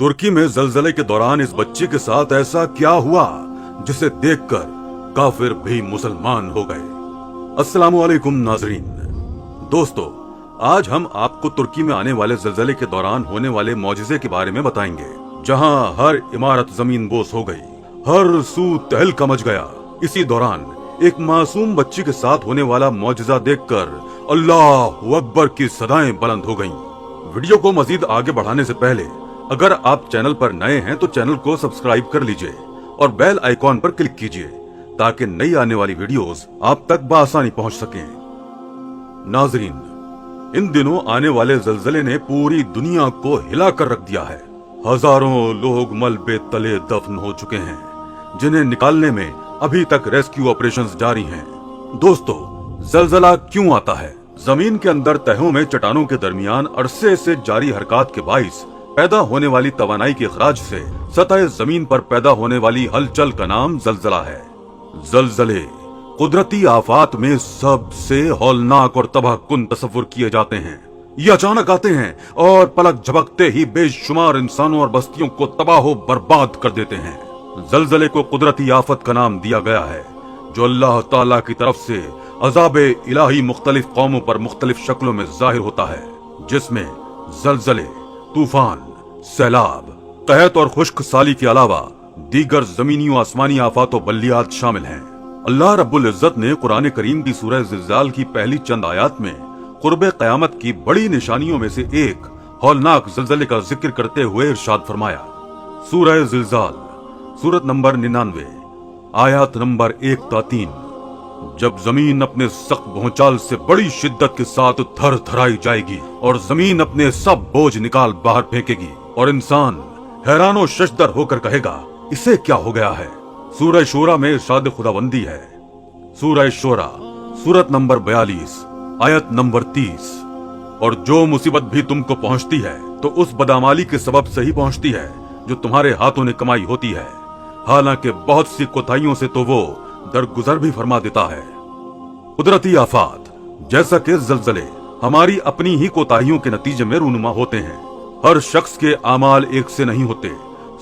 तुर्की में जलजले के दौरान इस बच्चे के साथ ऐसा क्या हुआ जिसे देखकर काफिर भी मुसलमान हो गए। अस्सलामु अलैकुम नाजरीन। दोस्तों, आज हम आपको तुर्की में आने वाले जलजले के दौरान होने वाले मौजिजे के बारे में बताएंगे, जहां हर इमारत जमीन बोस हो गई, हर सू तहलका मच गया। इसी दौरान एक मासूम बच्ची के साथ होने वाला मौजिजा देखकर अल्लाहु अकबर की सदाएं बुलंद हो गईं। वीडियो को मजीद आगे बढ़ाने से पहले अगर आप चैनल पर नए हैं तो चैनल को सब्सक्राइब कर लीजिए और बेल आइकॉन पर क्लिक कीजिए ताकि नई आने वाली वीडियोस आप तक बआसानी पहुंच सकें। नाजरीन, इन दिनों आने वाले जलजले ने पूरी दुनिया को हिला कर रख दिया है। हजारों लोग मलबे तले दफन हो चुके हैं, जिन्हें निकालने में अभी तक रेस्क्यू ऑपरेशंस जारी हैं। दोस्तों, जलजला क्यों आता है? जमीन के अंदर तहों में चट्टानों के दरमियान अरसे से जारी हरकत के बाइस पैदा होने वाली तवानाई के अखराज से सतह जमीन पर पैदा होने वाली हलचल का नाम जलजला है। जलजले कुदरती आफात में सबसे हौलनाक और तबाहकुन तस्वुर किए जाते हैं। ये अचानक आते हैं और पलक झपकते ही बेशुमार इंसानों और बस्तियों को तबाह बर्बाद कर देते हैं। जलजले को कुदरती आफत का नाम दिया गया है, जो अल्लाह ताला की तरफ से अज़ाबे इलाही मुख्तलिफ कौमों पर मुख्तलिफ शक्लों में जाहिर होता है, जिसमें जलजले, तूफान, सैलाब, कहत और खुश्क साली के अलावा दीगर जमीनी और आसमानी आफात और बल्लियात शामिल हैं। अल्लाह रब्बुल इज्जत ने कुरान करीम की सूरह ज़िलज़ाल की पहली चंद आयात में कुर्बे क़यामत की बड़ी निशानियों में से एक हौलनाक जलजले का जिक्र करते हुए इरशाद फरमाया। सूरह ज़िलज़ाल, सूरत नंबर 99, आयत नंबर 1 ता 3। जब जमीन अपने सख्त भौचाल से बड़ी शिद्दत के साथ थर थराई जाएगी और जमीन अपने सब बोझ निकाल बाहर फेंकेगी और इंसान हैरानो शशदर होकर कहेगा, इसे क्या हो गया है? सूरह शूरा में इरशाद खुदाबंदी है। सूरह शूरा, सूरत नंबर 42, आयत नंबर 30। और जो मुसीबत भी तुमको पहुंचती है तो उस बदामाली के सबब से ही पहुंचती है जो तुम्हारे हाथों ने कमाई होती है। हालांकि बहुत सी कोताहियों से तो वो दरगुजर भी फरमा देता है। कुदरती आफात जैसा कि जलजले हमारी अपनी ही कोताहियों के नतीजे में रूनुमा होते हैं। हर शख्स के आमाल एक से नहीं होते,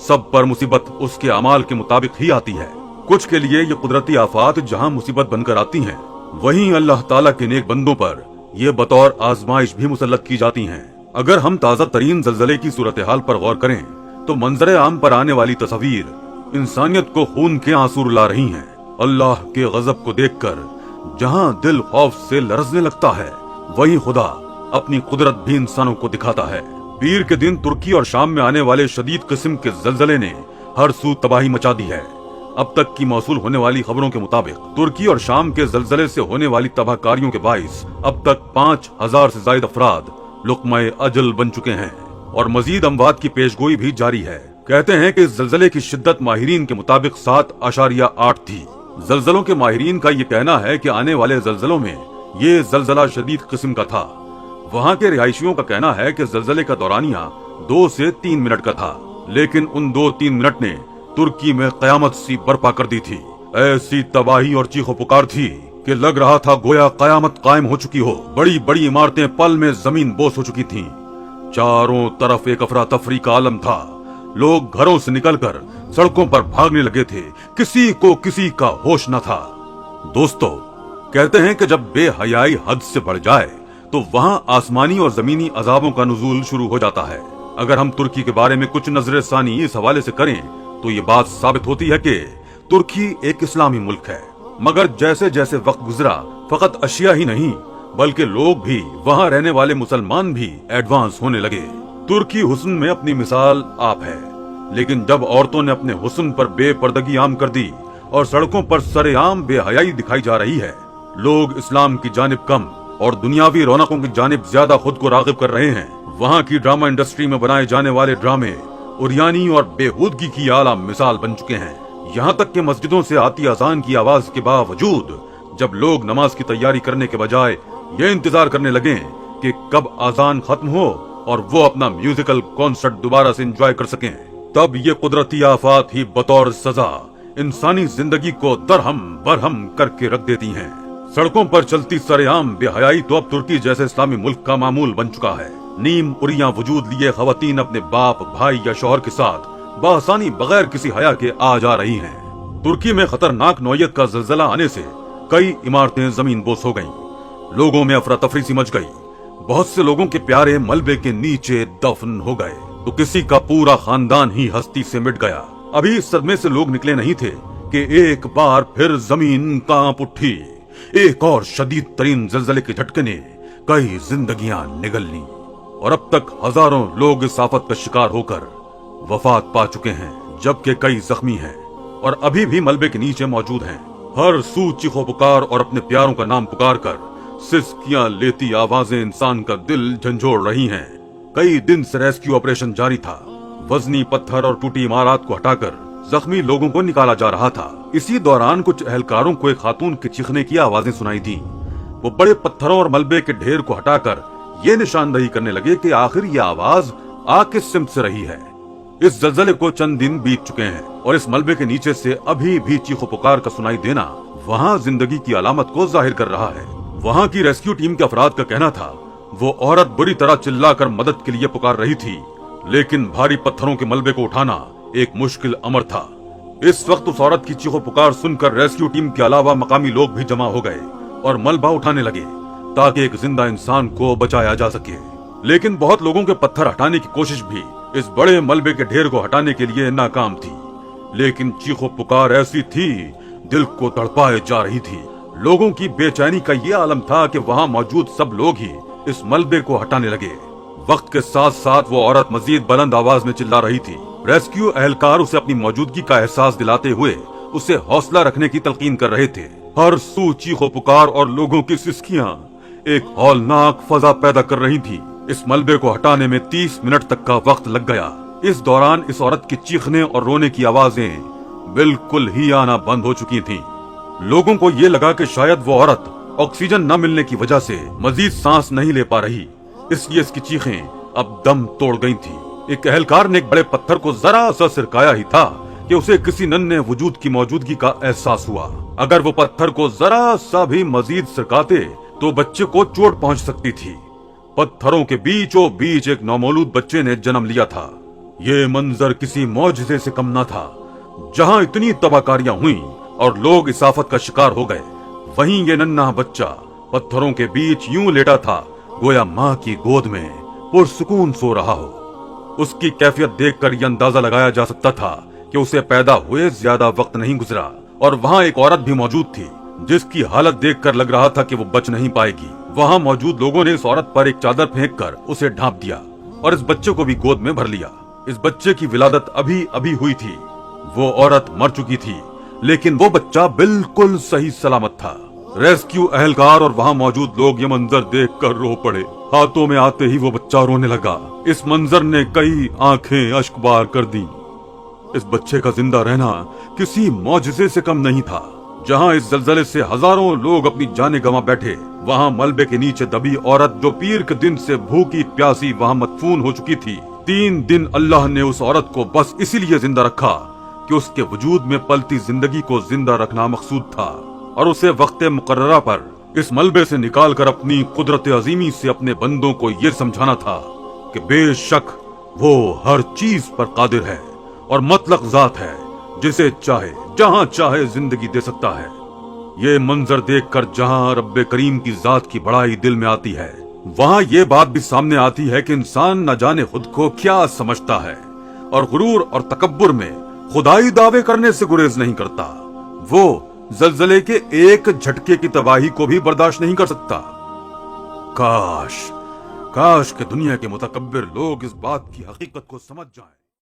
सब पर मुसीबत उसके आमाल के मुताबिक ही आती है। कुछ के लिए ये कुदरती आफात जहां मुसीबत बनकर आती हैं, वहीं अल्लाह ताला के नेक बंदों पर ये बतौर आजमाइश भी मुसल्लत की जाती हैं। अगर हम ताजा तरीन जलजले की सूरत हाल पर गौर करें तो मंजर आम पर आने वाली तस्वीर इंसानियत को खून के आंसू रुला रही हैं। अल्लाह के गजब को देखकर जहां दिल खौफ से लरजने लगता है, वहीं खुदा अपनी कुदरत भी इंसानों को दिखाता है। पीर के दिन तुर्की और शाम में आने वाले शदीद किस्म के जलजले ने हर सू तबाही मचा दी है। अब तक की मौसूल होने वाली खबरों के मुताबिक तुर्की और शाम के जलजले से होने वाली तबाहकारियों के बाइस अब तक 5000 से ज्यादा अफराद लुक़्मा-ए अजल बन चुके हैं और मजीद अमवात की पेशगोई भी जारी है। कहते हैं कि इस जलजले की शिद्दत माहिरीन के मुताबिक 7.8 थी। जलजलों के माहिरीन का ये कहना है कि आने वाले जलजलों में ये जलजला शदीद किस्म का था। वहाँ के रिहायशियों का कहना है कि जलजले का दौरानिया 2 से 3 मिनट का था, लेकिन उन 2-3 मिनट ने तुर्की में कयामत सी बर्पा कर दी थी। ऐसी तबाही और चीखो पुकार थी कि लग रहा था गोया कयामत कायम हो चुकी हो। बड़ी बड़ी इमारतें पल में जमीन बोस हो चुकी थीं। चारों तरफ एक अफरा तफरी का आलम था। लोग घरों से निकलकर सड़कों पर भागने लगे थे। किसी को किसी का होश न था। दोस्तों, कहते हैं कि जब बेहयाई हद से बढ़ जाए तो वहां आसमानी और जमीनी अजाबों का नुज़ूल शुरू हो जाता है। अगर हम तुर्की के बारे में कुछ नजरसानी इस हवाले से करें तो ये बात साबित होती है कि तुर्की एक इस्लामी मुल्क है, मगर जैसे जैसे वक्त गुजरा फकत अशिया ही नहीं बल्कि लोग भी, वहाँ रहने वाले मुसलमान भी एडवांस होने लगे। तुर्की हुस्न में अपनी मिसाल आप है, लेकिन जब औरतों ने अपने हुस्न पर बेपर्दगी आम कर दी और सड़कों पर सरेआम बेहयाई दिखाई जा रही है, लोग इस्लाम की जानिब कम और दुनियावी रौनकों की जानिब ज्यादा खुद को रागिब कर रहे हैं। वहाँ की ड्रामा इंडस्ट्री में बनाए जाने वाले ड्रामे उरियानी और बेहूदगी की आला मिसाल बन चुके हैं। यहाँ तक कि मस्जिदों से आती अजान की आवाज के बावजूद जब लोग नमाज की तैयारी करने के बजाय ये इंतजार करने लगे कि कब अजान खत्म हो और वो अपना म्यूजिकल कॉन्सर्ट दोबारा से एंजॉय कर सकें, तब ये कुदरती आफात ही बतौर सजा इंसानी जिंदगी को दरहम बरहम करके रख देती हैं। सड़कों पर चलती सरेआम बेहयाई तो अब तुर्की जैसे इस्लामी मुल्क का मामूल बन चुका है। نیم اریاں وجود لیے خواتین اپنے باپ، بھائی یا شوہر کے ساتھ بآسانی بغیر کسی حیا کے آ جا رہی ہیں۔ ترکی میں خطرناک نوعیت کا زلزلہ آنے سے کئی عمارتیں زمین بوس ہو گئیں، لوگوں میں افراتفری سی مچ گئی، بہت سے لوگوں کے پیارے ملبے کے نیچے دفن ہو گئے تو کسی کا پورا خاندان ہی ہستی سے مٹ گیا۔ ابھی اس صدمے سے لوگ نکلے نہیں تھے کہ ایک بار پھر زمین کانپ اٹھی۔ ایک اور شدید ترین زلزلے کے جھٹکے نے کئی زندگیاں نگل لیں اور اب تک ہزاروں لوگ اس آفت کا شکار ہو کر وفات پا چکے ہیں، جبکہ کئی زخمی ہیں اور ابھی بھی ملبے کے نیچے موجود ہیں۔ ہر سو چیخو پکار اور اپنے پیاروں کا نام پکار کر سسکیاں لیتی آوازیں انسان کا دل جھنجھوڑ رہی ہیں۔ کئی دن سے ریسکیو آپریشن جاری تھا، وزنی پتھر اور ٹوٹی عمارات کو ہٹا کر زخمی لوگوں کو نکالا جا رہا تھا۔ اسی دوران کچھ اہلکاروں کو ایک خاتون کے چیخنے کی آوازیں سنائی دیں۔ وہ بڑے پتھروں اور ملبے کے ڈھیر کو ہٹا کر یہ نشاندہی کرنے لگے کہ آخر یہ آواز آگ کس سمت سے رہی ہے۔ اس زلزلے کو چند دن بیت چکے ہیں اور اس ملبے کے نیچے سے ابھی بھی چیخو پکار کا سنائی دینا وہاں زندگی کی علامت کو ظاہر کر رہا ہے۔ وہاں کی ریسکیو ٹیم کے افراد کا کہنا تھا وہ عورت بری طرح چلا کر مدد کے لیے پکار رہی تھی، لیکن بھاری پتھروں کے ملبے کو اٹھانا ایک مشکل امر تھا۔ اس وقت اس عورت کی چیخو پکار سن کر ریسکیو ٹیم کے علاوہ مقامی لوگ بھی جمع ہو گئے اور ملبہ اٹھانے لگے تاکہ ایک زندہ انسان کو بچایا جا سکے، لیکن بہت لوگوں کے پتھر ہٹانے کی کوشش بھی اس بڑے ملبے کے ڈھیر کو ہٹانے کے لیے ناکام تھی۔ لیکن چیخو پکار ایسی تھی دل کو تڑپائے جا رہی تھی۔ لوگوں کی بے چینی کا یہ عالم تھا کہ وہاں موجود سب لوگ ہی اس ملبے کو ہٹانے لگے۔ وقت کے ساتھ ساتھ وہ عورت مزید بلند آواز میں چلا رہی تھی۔ ریسکیو اہلکار اسے اپنی موجودگی کا احساس دلاتے ہوئے اسے حوصلہ رکھنے کی تلقین کر رہے تھے۔ ہر سو چیخو پکار اور لوگوں کی سسکیاں ایک ہولناک فضا پیدا کر رہی تھی۔ اس ملبے کو ہٹانے میں 30 منٹ تک کا وقت لگ گیا۔ اس دوران اس عورت کی چیخنے اور رونے کی آوازیں بالکل ہی آنا بند ہو چکی تھیں۔ لوگوں کو یہ لگا کہ شاید وہ عورت آکسیجن نہ ملنے کی وجہ سے مزید سانس نہیں لے پا رہی، اس لیے اس کی چیخیں اب دم توڑ گئی تھیں۔ ایک اہلکار نے ایک بڑے پتھر کو ذرا سا سرکایا ہی تھا کہ اسے کسی ننھے وجود کی موجودگی کا احساس ہوا۔ اگر وہ پتھر کو ذرا سا بھی مزید سرکاتے تو بچے کو چوٹ پہنچ سکتی تھی۔ پتھروں کے بیچوں بیچ ایک نومولود بچے نے جنم لیا تھا۔ یہ منظر کسی معجزے سے کم نہ تھا۔ جہاں اتنی تباہکاریاں ہوئیں اور لوگ اس آفت کا شکار ہو گئے، وہیں یہ ننھا بچہ پتھروں کے بیچ یوں لیٹا تھا گویا ماں کی گود میں پرسکون سو رہا ہو۔ اس کی کیفیت دیکھ کر یہ اندازہ لگایا جا سکتا تھا کہ اسے پیدا ہوئے زیادہ وقت نہیں گزرا، اور وہاں ایک عورت بھی موجود تھی جس کی حالت دیکھ کر لگ رہا تھا کہ وہ بچ نہیں پائے گی۔ وہاں موجود لوگوں نے اس عورت پر ایک چادر پھینک کر اسے ڈھانپ دیا اور اس بچے کو بھی گود میں بھر لیا۔ اس بچے کی ولادت ابھی ہوئی تھی۔ وہ عورت مر چکی تھی، لیکن وہ بچہ بالکل صحیح سلامت تھا۔ ریسکیو اہلکار اور وہاں موجود لوگ یہ منظر دیکھ کر رو پڑے۔ ہاتھوں میں آتے ہی وہ بچہ رونے لگا۔ اس منظر نے کئی آنکھیں اشک بار کر دیں۔ اس بچے کا زندہ رہنا کسی معجزے سے کم نہیں تھا۔ جہاں اس زلزلے سے ہزاروں لوگ اپنی جانیں گنوا بیٹھے، وہاں ملبے کے نیچے دبی عورت جو پیر کے دن سے بھوکی پیاسی وہاں مدفون ہو چکی تھی۔ 3 دن اللہ نے اس عورت کو بس اسی لیے زندہ رکھا کہ اس کے وجود میں پلتی زندگی کو زندہ رکھنا مقصود تھا، اور اسے وقت مقررہ پر اس ملبے سے نکال کر اپنی قدرت عظیمی سے اپنے بندوں کو یہ سمجھانا تھا کہ بے شک وہ ہر چیز پر قادر ہے اور مطلق ذات ہے، جسے چاہے جہاں چاہے زندگی دے سکتا ہے۔ یہ منظر دیکھ کر جہاں رب کریم کی ذات کی بڑائی دل میں آتی ہے، وہاں یہ بات بھی سامنے آتی ہے کہ انسان نہ جانے خود کو کیا سمجھتا ہے، اور غرور اور تکبر میں خدائی دعوے کرنے سے گریز نہیں کرتا۔ وہ زلزلے کے ایک جھٹکے کی تباہی کو بھی برداشت نہیں کر سکتا۔ کاش کہ دنیا کے متکبر لوگ اس بات کی حقیقت کو سمجھ جائیں۔